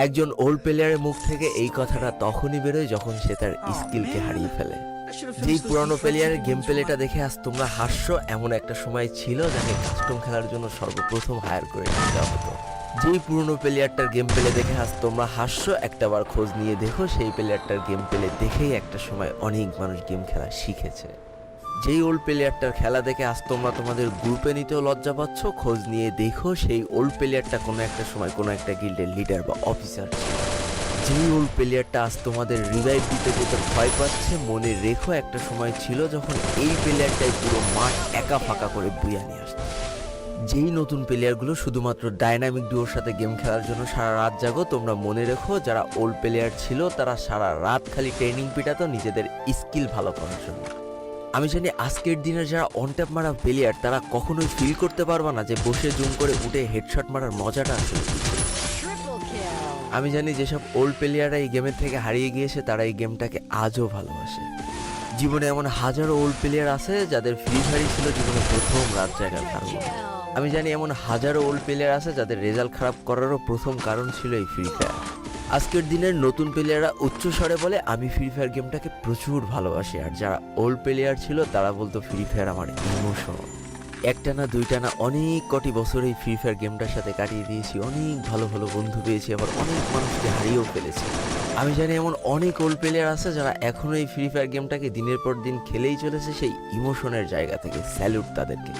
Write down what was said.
একজন ওল্ড প্লেয়ারের মুখ থেকে এই কথাটা তখনই বেরোয় যখন সে তার স্কিলকে হারিয়ে ফেলে। যেই পুরানো প্লেয়ারের গেম প্লেটা দেখে আজ তোমরা হাসছো, এমন একটা সময় ছিল যাকে কাস্টম খেলার জন্য সর্বপ্রথম হায়ার করে নিয়ে যাওয়া হতো। যেই পুরনো প্লেয়ারটার গেম প্লে দেখে আজ তোমরা হাসছো, একটাবার খোঁজ নিয়ে দেখো সেই প্লেয়ারটার গেম প্লে দেখেই একটা সময় অনেক মানুষ গেম খেলা শিখেছে। যেই ওল্ড প্লেয়ারটার খেলা দেখে আজ তোমরা তোমাদের গ্রুপে নিতেও লজ্জা পাচ্ছ, খোঁজ নিয়ে দেখো সেই ওল্ড প্লেয়ারটা কোনো একটা সময় কোনো একটা গিল্ডের লিডার বা অফিসার ছিল। যেই ওল্ড প্লেয়ারটা আজ তোমাদের রিভাইভ দিতে যেতে ভয় পাচ্ছে, মনে রেখো একটা সময় ছিল যখন এই প্লেয়ারটাই পুরো মাঠ একা ফাঁকা করে বুইয়া নিয়ে আসতো। যেই নতুন প্লেয়ারগুলো শুধুমাত্র ডাইনামিক ডুয়োর সাথে গেম খেলার জন্য সারা রাত জাগো, তোমরা মনে রেখো যারা ওল্ড প্লেয়ার ছিল তারা সারা রাত খালি ট্রেনিং পিটাতো নিজেদের স্কিল ভালো করার জন্য। আমি জানি আজকের দিনের যারা অন ট্যাপ মারা প্লেয়ার তারা কখনোই ফিল করতে পারবা না যে বসে জুম করে উঠে হেডশট মারার মজাটা আসলে কি। আমি জানি যেসব ওল্ড প্লেয়াররা এই গেমের থেকে হারিয়ে গিয়েছে তারা এই গেমটাকে আজও ভালোবাসে। জীবনে এমন হাজারো ওল্ড প্লেয়ার আছে যাদের ফ্রি ফায়ারই ছিল জীবনে প্রথম রাত জায়গার কারণ। আমি জানি এমন হাজারো ওল্ড প্লেয়ার আছে যাদের রেজাল্ট খারাপ করারও প্রথম কারণ ছিল এই ফ্রি ফায়ার। আজকের দিনের নতুন প্লেয়াররা উচ্চস্বরে বলে আমি ফ্রি ফায়ার গেমটাকে প্রচুর ভালোবাসি, আর যারা ওল্ড প্লেয়ার ছিল তারা বলতো ফ্রি ফায়ার আমার ইমোশন। একটা না দুইটা না অনেক কটি বছর এই ফ্রি ফায়ার গেমটার সাথে কাটিয়ে দিয়েছি, অনেক ভালো ভালো বন্ধু পেয়েছি, আবার অনেক মানুষকে হারিয়েও ফেলেছি। আমি জানি এমন অনেক ওল্ড প্লেয়ার আছে যারা এখনো এই ফ্রি ফায়ার গেমটাকে দিনের পর দিন খেলেই চলেছে সেই ইমোশনের জায়গা থেকে। স্যালুট তাদেরকে।